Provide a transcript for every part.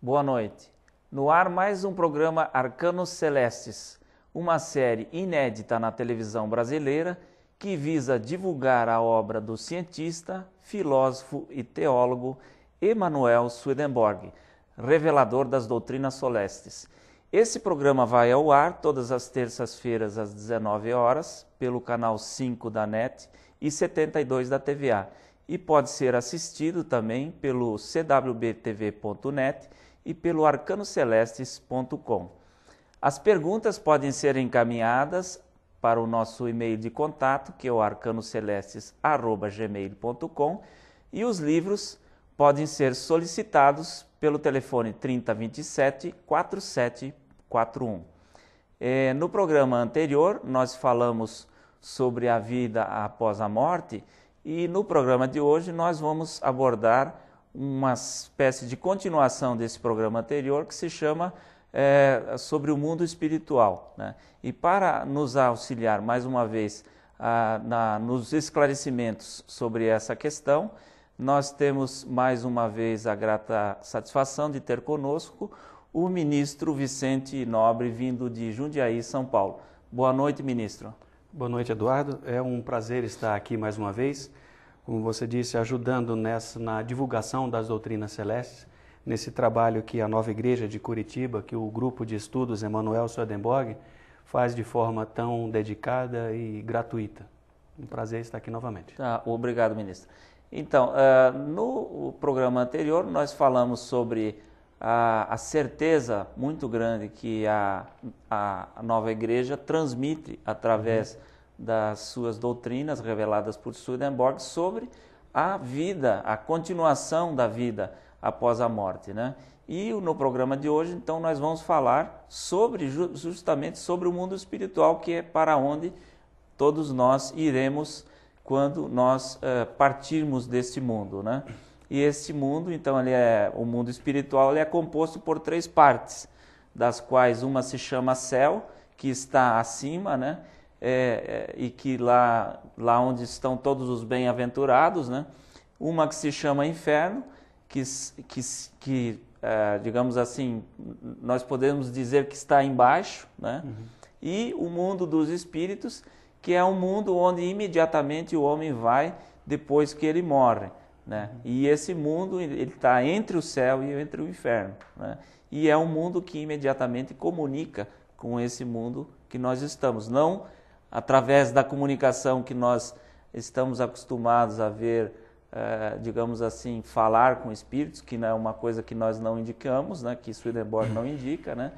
boa noite. No ar mais um programa Arcanos Celestes, uma série inédita na televisão brasileira que visa divulgar a obra do cientista, filósofo e teólogo Emanuel Swedenborg, revelador das doutrinas celestes. Esse programa vai ao ar todas as terças-feiras às 19 horas pelo canal 5 da NET e 72 da TVA e pode ser assistido também pelo cwbtv.net e pelo arcanocelestes.com. As perguntas podem ser encaminhadas para o nosso e-mail de contato, que é o arcanocelestes@gmail.com, e os livros podem ser solicitados pelo telefone 3027-4741. No programa anterior, nós falamos sobre a vida após a morte e no programa de hoje nós vamos abordar uma espécie de continuação desse programa anterior que se chama sobre o mundo espiritual, né? E para nos auxiliar mais uma vez nos esclarecimentos sobre essa questão, nós temos mais uma vez a grata satisfação de ter conosco o ministro Vicente Nobre, vindo de Jundiaí, São Paulo. Boa noite, ministro. Boa noite, Eduardo. É um prazer estar aqui mais uma vez, como você disse, ajudando na divulgação das doutrinas celestes, nesse trabalho que a Nova Igreja de Curitiba, que o grupo de estudos Emanuel Swedenborg faz de forma tão dedicada e gratuita. Um prazer estar aqui novamente. Obrigado, ministro. Então, no programa anterior nós falamos sobre a certeza muito grande que a Nova Igreja transmite através das suas doutrinas reveladas por Swedenborg sobre a vida, a continuação da vida após a morte, né? E no programa de hoje, então, nós vamos falar justamente sobre o mundo espiritual, que é para onde todos nós iremos quando nós partirmos deste mundo, né? E esse mundo, então, o mundo espiritual, ele é composto por 3 partes, das quais uma se chama céu, que está acima, né? E que lá onde estão todos os bem-aventurados, né? Uma que se chama inferno, que digamos assim, nós podemos dizer que está embaixo, né? E o mundo dos espíritos, que é um mundo onde imediatamente o homem vai depois que ele morre, né? E esse mundo ele está entre o céu e entre o inferno, né? E é um mundo que imediatamente comunica com esse mundo que nós estamos, não através da comunicação que nós estamos acostumados a ver, digamos assim, falar com espíritos, que não é uma coisa que nós não indicamos, né? Que Swedenborg não indica, né?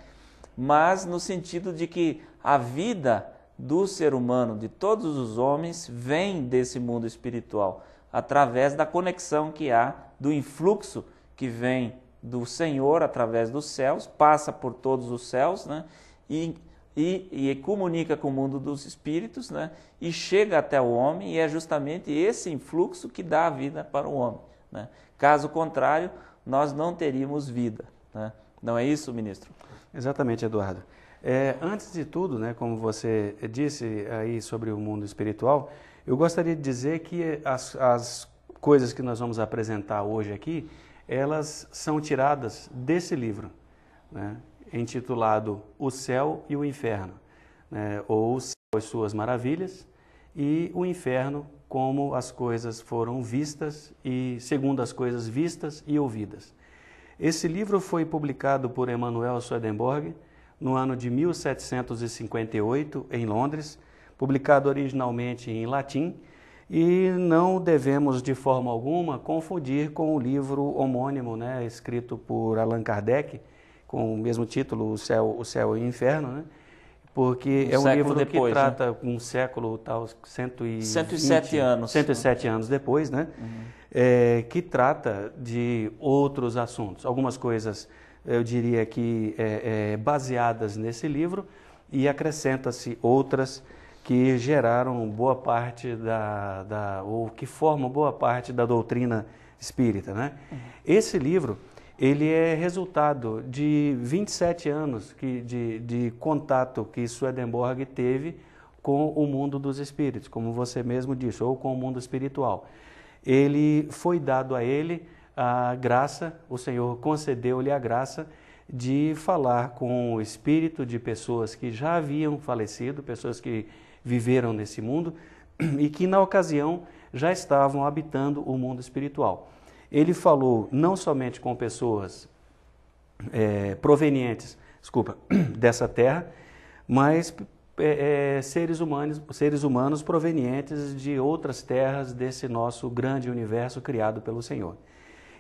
Mas no sentido de que a vida do ser humano, de todos os homens, vem desse mundo espiritual, através da conexão que há, do influxo que vem do Senhor através dos céus, passa por todos os céus, né? E comunica com o mundo dos espíritos, né? E chega até o homem, e é justamente esse influxo que dá a vida para o homem, né? Caso contrário, nós não teríamos vida, né? Não é isso, ministro? Exatamente, Eduardo. Antes de tudo, né, como você disse aí sobre o mundo espiritual, eu gostaria de dizer que as coisas que nós vamos apresentar hoje aqui, elas são tiradas desse livro, né, intitulado O Céu e o Inferno, né, ou O Céu e Suas Maravilhas, e o Inferno, como as coisas foram vistas e segundo as coisas vistas e ouvidas. Esse livro foi publicado por Emanuel Swedenborg no ano de 1758, em Londres, publicado originalmente em latim, e não devemos de forma alguma confundir com o livro homônimo, né, escrito por Allan Kardec, com o mesmo título, O Céu e o Inferno, né? Porque é um livro depois, que trata, né? Um século, 107 anos depois, né? Que trata de outros assuntos. Algumas coisas, eu diria que baseadas nesse livro, e acrescenta-se outras que geraram boa parte ou que formam boa parte da doutrina espírita, né? Esse livro, ele é resultado de 27 anos de contato que Swedenborg teve com o mundo dos espíritos, como você mesmo disse, ou com o mundo espiritual. Ele foi dado a ele a graça, o Senhor concedeu-lhe a graça de falar com o espírito de pessoas que já haviam falecido, pessoas que viveram nesse mundo e que na ocasião já estavam habitando o mundo espiritual. Ele falou não somente com pessoas provenientes, dessa terra, mas seres humanos provenientes de outras terras desse nosso grande universo criado pelo Senhor.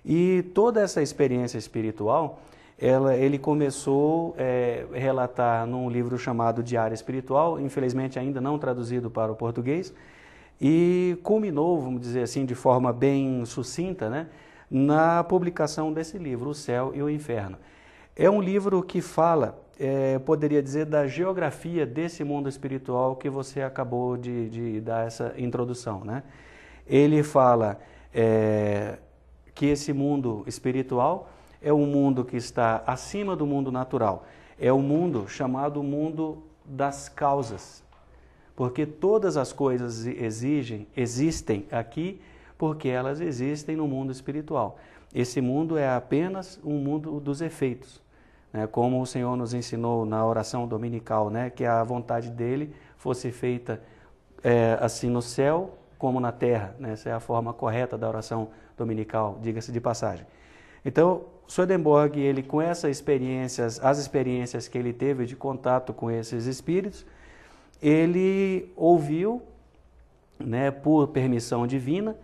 E toda essa experiência espiritual, ele começou a relatar num livro chamado Diário Espiritual, infelizmente ainda não traduzido para o português, e culminou, vamos dizer assim, de forma bem sucinta, né, na publicação desse livro, O Céu e o Inferno. É um livro que fala, poderia dizer, da geografia desse mundo espiritual que você acabou de dar essa introdução, né? Ele fala que esse mundo espiritual é um mundo que está acima do mundo natural. É o mundo chamado mundo das causas. Porque todas as coisas existem aqui porque elas existem no mundo espiritual. Esse mundo é apenas um mundo dos efeitos. Né? Como o Senhor nos ensinou na oração dominical, né? Que a vontade dele fosse feita assim no céu como na terra. Né? Essa é a forma correta da oração dominical, diga-se de passagem. Então, Swedenborg, ele com essas experiências, as experiências que ele teve de contato com esses espíritos, ele ouviu, né, por permissão divina,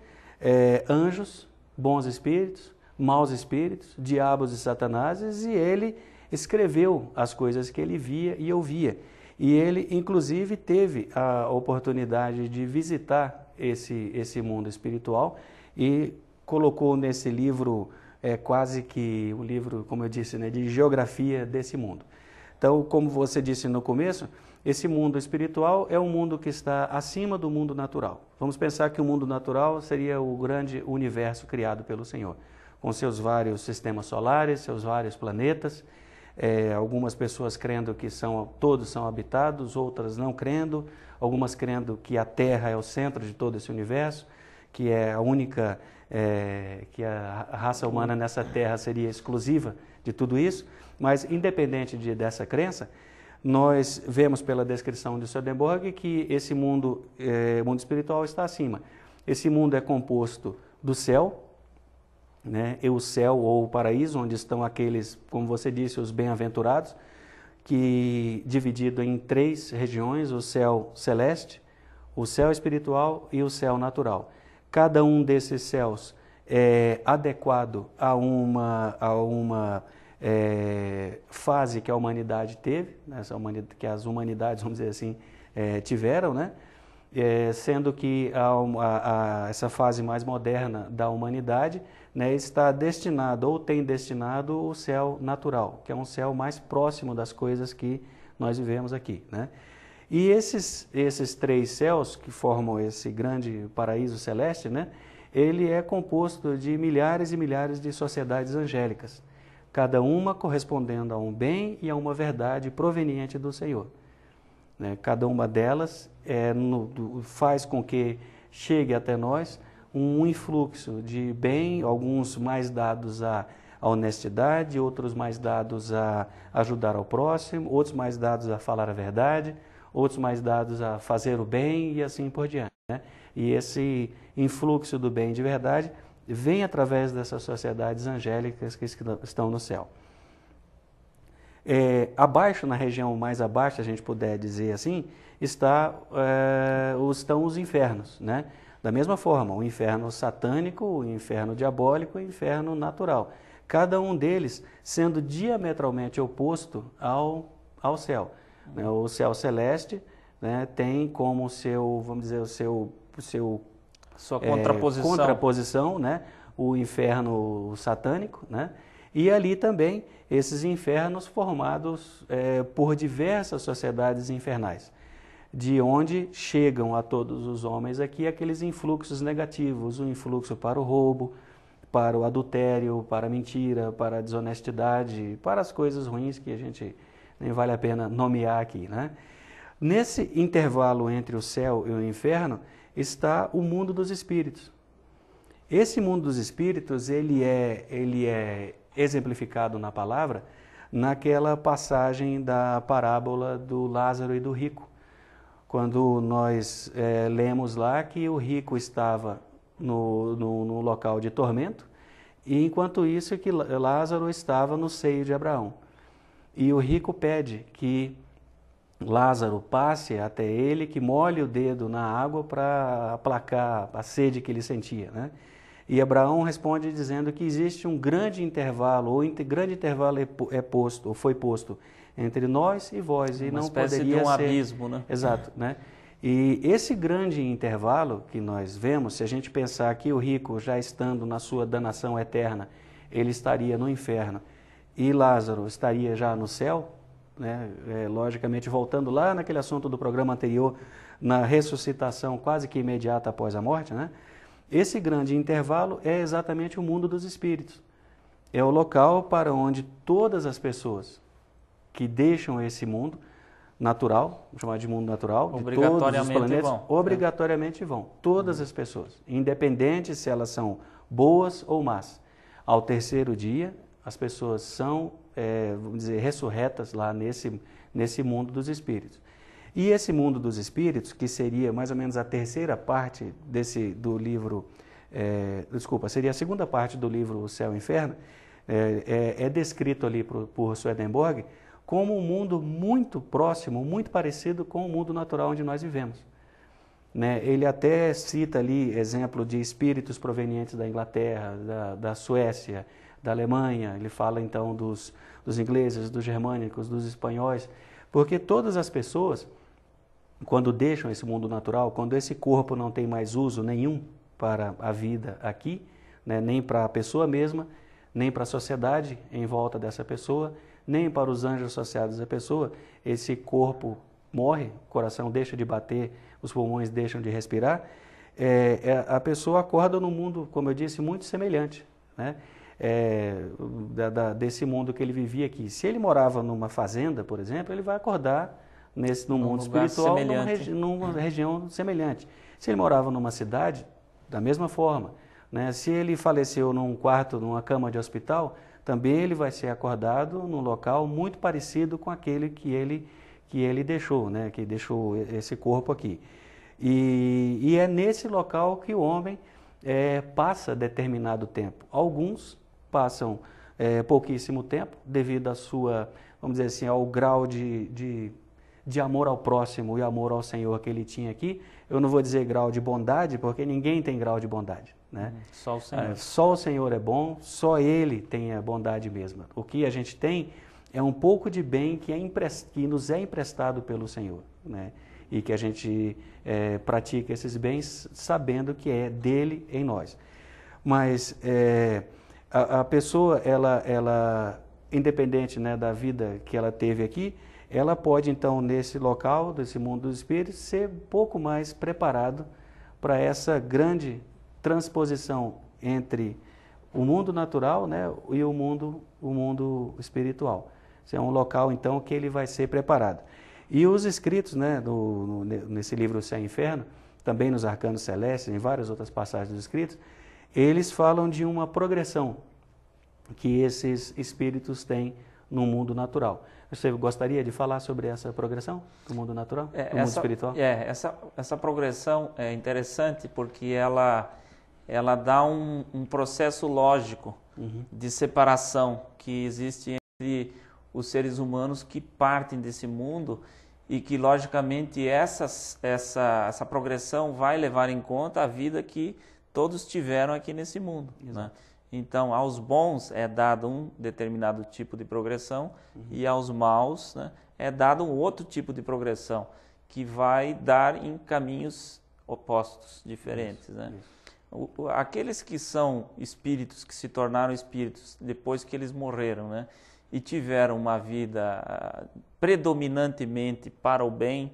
anjos, bons espíritos, maus espíritos, diabos e satanases, e ele escreveu as coisas que ele via e ouvia. E ele, inclusive, teve a oportunidade de visitar esse mundo espiritual e colocou nesse livro, quase que um livro, como eu disse, né, de geografia desse mundo. Então, como você disse no começo, esse mundo espiritual é um mundo que está acima do mundo natural. Vamos pensar que o mundo natural seria o grande universo criado pelo Senhor, com seus vários sistemas solares, seus vários planetas, algumas pessoas crendo que todos são habitados, outras não crendo, algumas crendo que a Terra é o centro de todo esse universo, que é a única, que a raça humana nessa Terra seria exclusiva de tudo isso, mas independente dessa crença, nós vemos pela descrição de Swedenborg que esse mundo espiritual está acima. Esse mundo é composto do céu, né, e o céu ou o paraíso, onde estão aqueles, como você disse, os bem-aventurados, que dividido em 3 regiões, o céu celeste, o céu espiritual e o céu natural. Cada um desses céus é adequado a uma fase que a humanidade teve, né, que as humanidades, vamos dizer assim, tiveram, né? Sendo que essa fase mais moderna da humanidade, né, está destinado ou tem destinado o céu natural, que é um céu mais próximo das coisas que nós vivemos aqui, né? E esses 3 céus que formam esse grande paraíso celeste, né, ele é composto de milhares e milhares de sociedades angélicas, cada uma correspondendo a um bem e a uma verdade proveniente do Senhor. Né? Cada uma delas faz com que chegue até nós um influxo de bem, alguns mais dados à honestidade, outros mais dados a ajudar ao próximo, outros mais dados a falar a verdade, outros mais dados a fazer o bem e assim por diante. Né? E esse influxo do bem de verdade vem através dessas sociedades angélicas que estão no céu. Abaixo, na região mais abaixo, a gente puder dizer assim, estão os infernos, né? Da mesma forma, o inferno satânico, o inferno diabólico e o inferno natural. Cada um deles sendo diametralmente oposto ao céu. Né? O céu celeste, né, tem como vamos dizer, sua contraposição, né, o inferno satânico, né? E ali também esses infernos formados por diversas sociedades infernais, de onde chegam a todos os homens aqui aqueles influxos negativos, o influxo para o roubo, para o adultério, para a mentira, para a desonestidade, para as coisas ruins que a gente nem vale a pena nomear aqui, né? Nesse intervalo entre o céu e o inferno está o mundo dos espíritos. Esse mundo dos espíritos, ele é exemplificado na palavra naquela passagem da parábola do Lázaro e do rico. Quando nós lemos lá que o rico estava no local de tormento, e enquanto isso que Lázaro estava no seio de Abraão. E o rico pede que Lázaro passe até ele, que molhe o dedo na água para aplacar a sede que ele sentia, né? E Abraão responde dizendo que existe um grande intervalo, ou grande intervalo foi posto entre nós e vós, e não poderia de um ser abismo, né? Exato, né? E esse grande intervalo que nós vemos, se a gente pensar que o rico, já estando na sua danação eterna, ele estaria no inferno, e Lázaro estaria já no céu, né? Logicamente, voltando lá naquele assunto do programa anterior, na ressuscitação quase que imediata após a morte, né? Esse grande intervalo é exatamente o mundo dos espíritos. É o local para onde todas as pessoas que deixam esse mundo natural, vamos chamar de mundo natural, de todos os planetas, obrigatoriamente vão. Todas as pessoas, independente se elas são boas ou más. Ao terceiro dia, as pessoas são, vamos dizer, ressurretas lá nesse mundo dos espíritos. E esse mundo dos espíritos, que seria mais ou menos a terceira parte do livro, seria a segunda parte do livro O Céu e o Inferno, é descrito ali por Swedenborg como um mundo muito próximo, muito parecido com o mundo natural onde nós vivemos. Né? Ele até cita ali exemplo de espíritos provenientes da Inglaterra, da Suécia, da Alemanha. Ele fala então dos ingleses, dos germânicos, dos espanhóis, porque todas as pessoas, quando deixam esse mundo natural, quando esse corpo não tem mais uso nenhum para a vida aqui, né, nem para a pessoa mesma, nem para a sociedade em volta dessa pessoa, nem para os anjos associados à pessoa, esse corpo morre, o coração deixa de bater, os pulmões deixam de respirar, a pessoa acorda num mundo, como eu disse, muito semelhante, né? Desse mundo que ele vivia aqui. Se ele morava numa fazenda, por exemplo, ele vai acordar no mundo espiritual, numa região semelhante. Se ele morava numa cidade, da mesma forma, né? Se ele faleceu num quarto, numa cama de hospital, também ele vai ser acordado num local muito parecido com aquele que ele deixou, né? Que deixou esse corpo aqui. E é nesse local que o homem passa determinado tempo. Alguns passam pouquíssimo tempo, devido à sua, vamos dizer assim, ao grau de amor ao próximo e amor ao Senhor que ele tinha aqui. Eu não vou dizer grau de bondade, porque ninguém tem grau de bondade, né? Só o Senhor. Só o Senhor é bom, só Ele tem a bondade mesma. O que a gente tem é um pouco de bem que nos é emprestado pelo Senhor, né? E que a gente pratica esses bens sabendo que é dele em nós. Mas a pessoa, ela independente, né, da vida que ela teve aqui, ela pode, então, nesse local, desse mundo dos espíritos, ser um pouco mais preparado para essa grande transposição entre o mundo natural, né, e o mundo espiritual. Esse é um local, então, que ele vai ser preparado. E os escritos, né, nesse livro O Céu e o Inferno, também nos Arcanos Celestes, em várias outras passagens dos escritos, eles falam de uma progressão que esses espíritos têm no mundo natural. Você gostaria de falar sobre essa progressão do mundo natural, do mundo espiritual? Essa progressão é interessante porque ela dá um processo lógico de separação que existe entre os seres humanos que partem desse mundo e que, logicamente, essa progressão vai levar em conta a vida que todos tiveram aqui nesse mundo, né? Então, aos bons é dado um determinado tipo de progressão e aos maus, né, é dado um outro tipo de progressão que vai dar em caminhos opostos, diferentes, né? Aqueles que são espíritos, que se tornaram espíritos depois que eles morreram, né, e tiveram uma vida predominantemente para o bem,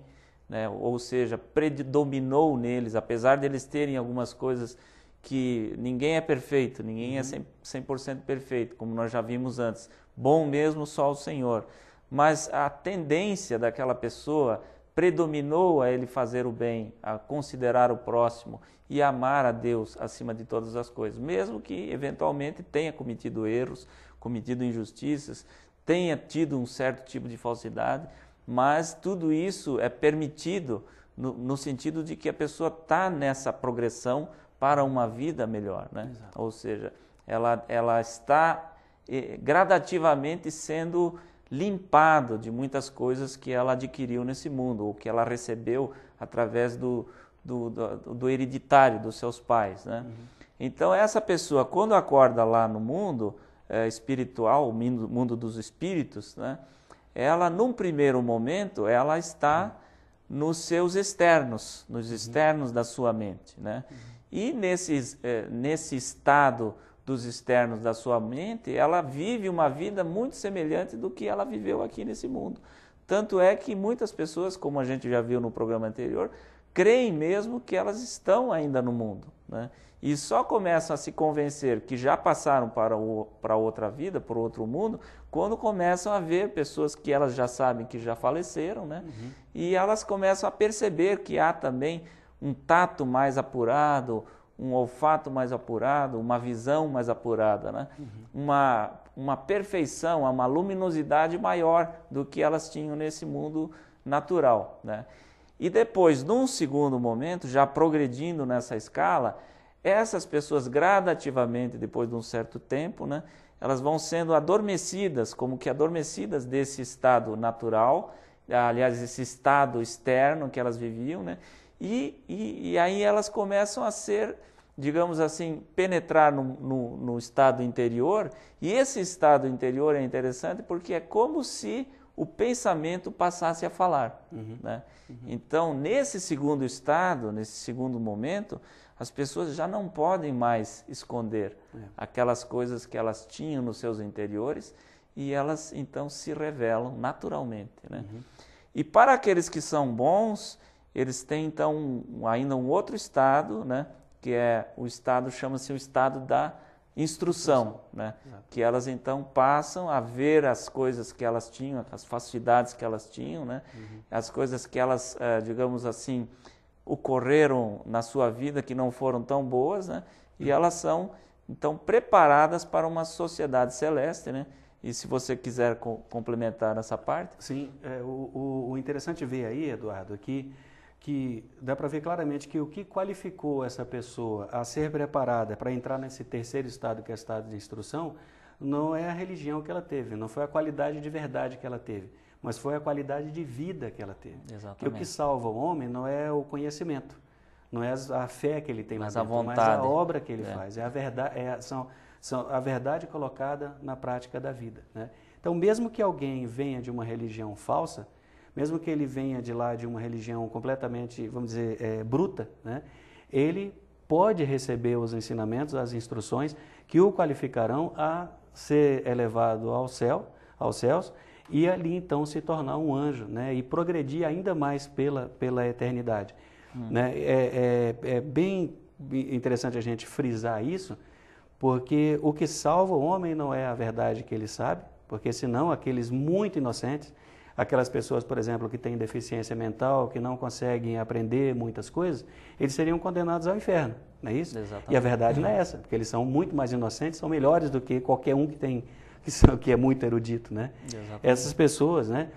né, ou seja, predominou neles, apesar de eles terem algumas coisas que ninguém é perfeito, ninguém é 100% perfeito, como nós já vimos antes. Bom mesmo só o Senhor. Mas a tendência daquela pessoa predominou a ele fazer o bem, a considerar o próximo e amar a Deus acima de todas as coisas, mesmo que eventualmente tenha cometido erros, cometido injustiças, tenha tido um certo tipo de falsidade, mas tudo isso é permitido no sentido de que a pessoa está nessa progressão para uma vida melhor, né? Ou seja, ela está gradativamente sendo limpado de muitas coisas que ela adquiriu nesse mundo, ou que ela recebeu através do hereditário dos seus pais, né? Então essa pessoa, quando acorda lá no mundo espiritual, o mundo dos espíritos, né? Ela, num primeiro momento, ela está nos seus externos, nos externos da sua mente, né? E nesse estado dos externos da sua mente, ela vive uma vida muito semelhante do que ela viveu aqui nesse mundo. Tanto é que muitas pessoas, como a gente já viu no programa anterior, creem mesmo que elas estão ainda no mundo, né? E só começam a se convencer que já passaram para outra vida, para outro mundo, quando começam a ver pessoas que elas já sabem que já faleceram, né? E elas começam a perceber que há também um tato mais apurado, um olfato mais apurado, uma visão mais apurada, né? Uma perfeição, uma luminosidade maior do que elas tinham nesse mundo natural, né? E depois, num segundo momento, já progredindo nessa escala, essas pessoas gradativamente, depois de um certo tempo, né, elas vão sendo adormecidas, como que adormecidas desse estado natural, aliás, esse estado externo que elas viviam, né, e aí elas começam a ser, digamos assim, penetrar no estado interior, e esse estado interior é interessante porque é como se o pensamento passasse a falar, né? Então, nesse segundo estado, nesse segundo momento, as pessoas já não podem mais esconder aquelas coisas que elas tinham nos seus interiores e elas então se revelam naturalmente, né? E para aqueles que são bons, eles têm então ainda um outro estado, né? Que é o estado, chama-se o estado da instrução, né? Que elas então passam a ver as coisas que elas tinham, as facilidades que elas tinham, né? As coisas que elas, digamos assim, ocorreram na sua vida que não foram tão boas, né? E elas são então preparadas para uma sociedade celeste, né? E se você quiser complementar essa parte. Sim, o interessante ver aí, Eduardo, que dá para ver claramente que o que qualificou essa pessoa a ser preparada para entrar nesse terceiro estado, que é o estado de instrução, não é a religião que ela teve, não foi a qualidade de verdade que ela teve, mas foi a qualidade de vida que ela teve. Exatamente. Que o que salva o homem não é o conhecimento, não é a fé que ele tem mas lá dentro, a vontade, mas a obra que ele faz, é a verdade, são a verdade colocada na prática da vida, né? Então, mesmo que alguém venha de uma religião falsa, mesmo que ele venha de lá de uma religião completamente, vamos dizer, bruta, né? Ele pode receber os ensinamentos, as instruções que o qualificarão a ser elevado aos céus e ali então se tornar um anjo, né? E progredir ainda mais pela eternidade. Né? É bem interessante a gente frisar isso, porque o que salva o homem não é a verdade que ele sabe, porque senão aqueles muito inocentes, aquelas pessoas, por exemplo, que têm deficiência mental, que não conseguem aprender muitas coisas, eles seriam condenados ao inferno, não é isso? Exatamente. E a verdade não é essa, porque eles são muito mais inocentes, são melhores do que qualquer um que é muito erudito, né? Exatamente. Essas pessoas, né,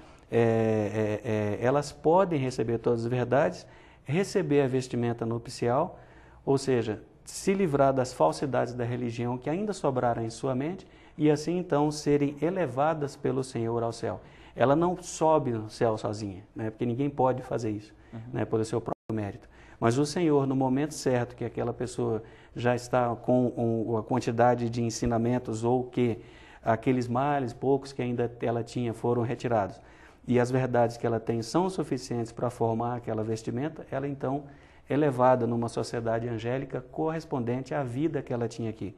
elas podem receber todas as verdades, receber a vestimenta nupcial, ou seja, se livrar das falsidades da religião que ainda sobraram em sua mente e assim então serem elevadas pelo Senhor ao céu. Ela não sobe no céu sozinha, né? Porque ninguém pode fazer isso, né? Pelo seu próprio mérito. Mas o Senhor, no momento certo que aquela pessoa já está com a quantidade de ensinamentos ou que aqueles males, poucos que ainda ela tinha, foram retirados, e as verdades que ela tem são suficientes para formar aquela vestimenta, ela então é levada numa sociedade angélica correspondente à vida que ela tinha aqui.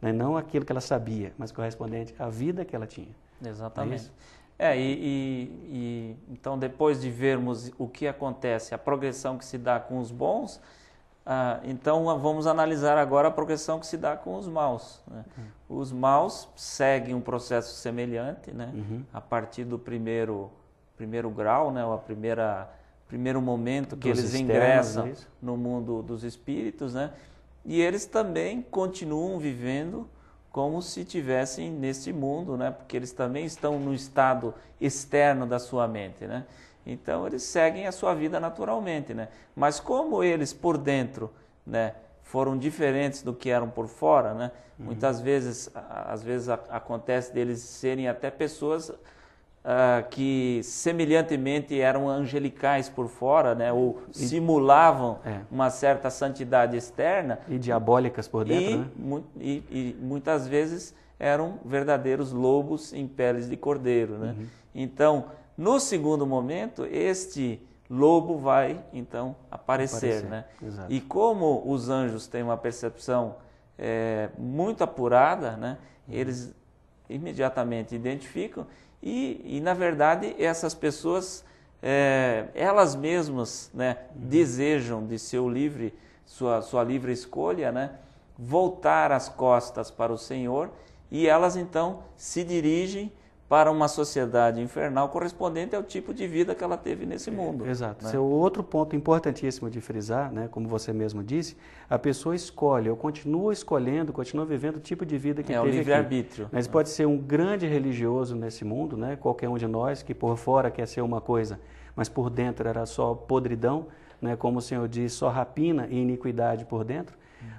Né? Não aquilo que ela sabia, mas correspondente à vida que ela tinha. Exatamente. Então, depois de vermos o que acontece, a progressão que se dá com os bons, então vamos analisar agora a progressão que se dá com os maus, né? Os maus seguem um processo semelhante, né? A partir do primeiro grau, né? Ou a primeira primeiro momento que Dos eles externos, ingressam é isso? no mundo dos espíritos, né? E eles também continuam vivendo como se tivessem neste mundo, né? Porque eles também estão no estado externo da sua mente, né? Então eles seguem a sua vida naturalmente, né? Mas como eles por dentro, né, foram diferentes do que eram por fora, né? Muitas vezes, às vezes acontece deles serem até pessoas que semelhantemente eram angelicais por fora, né? Ou simulavam uma certa santidade externa. E diabólicas por dentro, né? E muitas vezes eram verdadeiros lobos em peles de cordeiro, né? Então, no segundo momento, este lobo vai, então, aparecer, né? Exato. E como os anjos têm uma percepção muito apurada, né? Eles imediatamente identificam e na verdade, essas pessoas, elas mesmas, né, desejam de sua livre escolha, né, voltar as costas para o Senhor e elas então se dirigem para uma sociedade infernal correspondente ao tipo de vida que ela teve nesse mundo. Exato. Né? Esse é outro ponto importantíssimo de frisar, né? Como você mesmo disse, a pessoa escolhe, ou continua escolhendo, continua vivendo o tipo de vida que teve aqui. É o livre-arbítrio. Mas pode ser um grande religioso nesse mundo, né? Qualquer um de nós que por fora quer ser uma coisa, mas por dentro era só podridão, né? Como o Senhor diz, só rapina e iniquidade por dentro.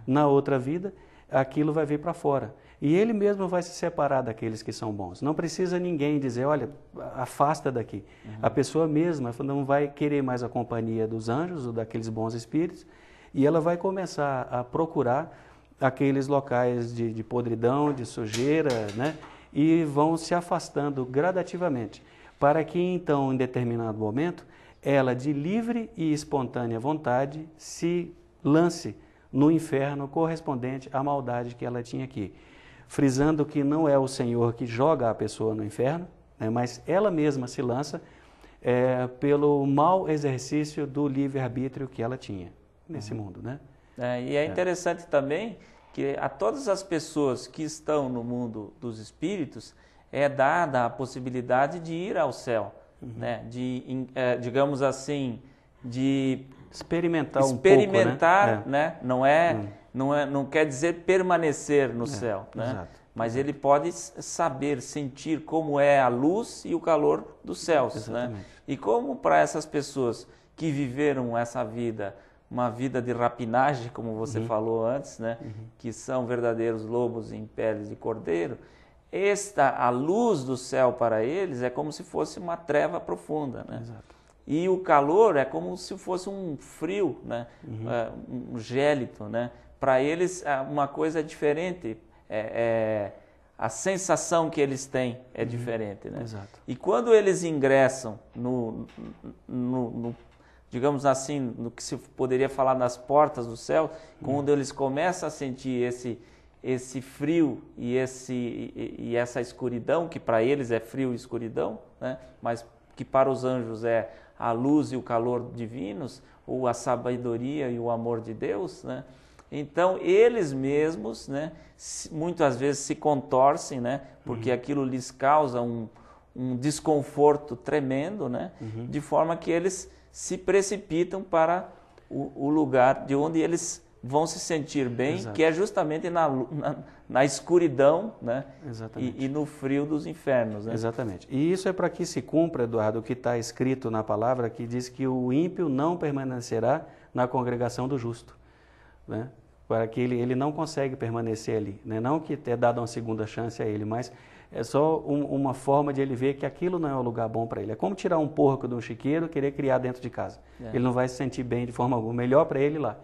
Na outra vida, aquilo vai vir para fora. E ele mesmo vai se separar daqueles que são bons. Não precisa ninguém dizer, olha, afasta daqui. A pessoa mesma não vai querer mais a companhia dos anjos ou daqueles bons espíritos e ela vai começar a procurar aqueles locais de podridão, de sujeira, né? E vão se afastando gradativamente, para que então, em determinado momento, ela de livre e espontânea vontade se lance no inferno correspondente à maldade que ela tinha aqui. Frisando que não é o Senhor que joga a pessoa no inferno, né, mas ela mesma se lança pelo mau exercício do livre-arbítrio que ela tinha nesse mundo. Né? E é interessante também que a todas as pessoas que estão no mundo dos espíritos é dada a possibilidade de ir ao céu, né? Digamos assim, de experimentar um pouco, né? Não quer dizer permanecer no céu, né? Exato, mas ele pode saber, sentir como é a luz e o calor dos céus. Né? E como para essas pessoas que viveram essa vida, uma vida de rapinagem, como você falou antes, né? Que são verdadeiros lobos em peles de cordeiro, a luz do céu para eles é como se fosse uma treva profunda. Né? Exato. E o calor é como se fosse um frio, né? Um gélito, né? Para eles, uma coisa é diferente, a sensação que eles têm é diferente. Né? Exato. E quando eles ingressam digamos assim, no que se poderia falar nas portas do céu, quando eles começam a sentir esse frio e essa escuridão, que para eles é frio e escuridão, né? Mas que para os anjos é a luz e o calor divinos, ou a sabedoria e o amor de Deus, né? Então, eles mesmos, né, muitas vezes se contorcem, né, porque aquilo lhes causa um desconforto tremendo, né, de forma que eles se precipitam para o lugar de onde eles vão se sentir bem, que é justamente na escuridão, né, e no frio dos infernos. Né? Exatamente. E isso é para que se cumpra, Eduardo, o que está escrito na palavra, que diz que o ímpio não permanecerá na congregação do justo. Né? Para que ele não consegue permanecer ali. Né? Não que é dado uma segunda chance a ele, mas é só uma forma de ele ver que aquilo não é um lugar bom para ele. É como tirar um porco de um chiqueiro e querer criar dentro de casa. Ele não vai se sentir bem de forma alguma. Melhor para ele lá.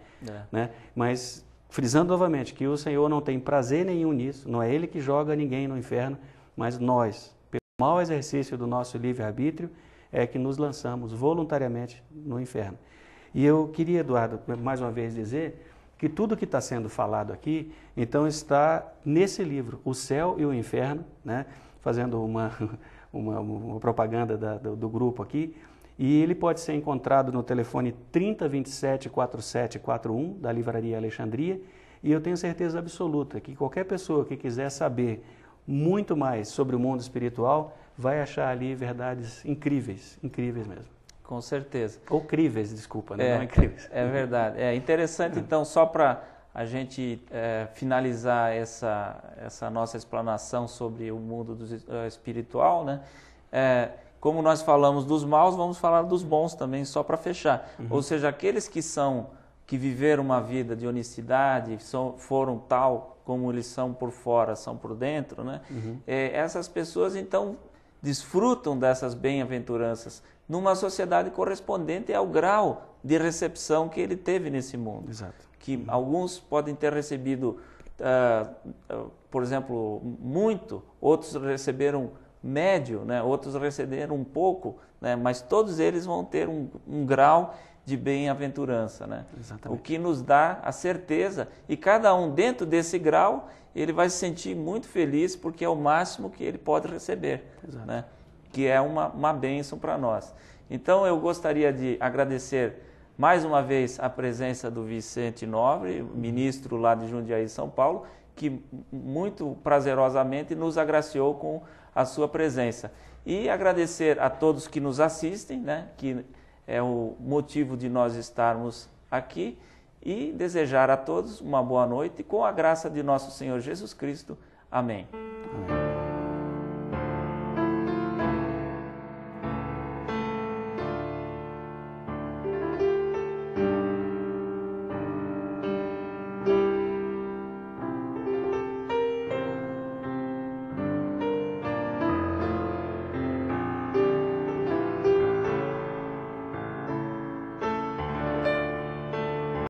Né? Mas, frisando novamente, que o Senhor não tem prazer nenhum nisso. Não é Ele que joga ninguém no inferno, mas nós, pelo mau exercício do nosso livre-arbítrio, é que nos lançamos voluntariamente no inferno. E eu queria, Eduardo, mais uma vez dizer que tudo que está sendo falado aqui, então está nesse livro, O Céu e o Inferno, né? Fazendo uma propaganda do grupo aqui, e ele pode ser encontrado no telefone 3027-4741 da Livraria Alexandria, e eu tenho certeza absoluta que qualquer pessoa que quiser saber muito mais sobre o mundo espiritual vai achar ali verdades incríveis, incríveis mesmo. com certeza. Ou críveis, desculpa, né? É, Não é críveis. É verdade. É interessante, então, só para a gente finalizar essa nossa explanação sobre o mundo espiritual, né? Como nós falamos dos maus, vamos falar dos bons também, só para fechar. Ou seja, aqueles que viveram uma vida de honestidade, foram tal como eles são por fora, são por dentro, né? Essas pessoas, então, desfrutam dessas bem-aventuranças numa sociedade correspondente ao grau de recepção que ele teve nesse mundo. Exato. Que alguns podem ter recebido, por exemplo, muito, outros receberam médio, né? Outros receberam um pouco, né? Mas todos eles vão ter um grau de bem-aventurança, né? Exatamente. O que nos dá a certeza, e cada um dentro desse grau, ele vai se sentir muito feliz porque é o máximo que ele pode receber, né? Que é uma bênção para nós. Então eu gostaria de agradecer mais uma vez a presença do Vicente Nobre, ministro lá de Jundiaí, São Paulo, que muito prazerosamente nos agraciou com a sua presença. E agradecer a todos que nos assistem, né, que é o motivo de nós estarmos aqui, e desejar a todos uma boa noite, com a graça de nosso Senhor Jesus Cristo. Amém. Amém.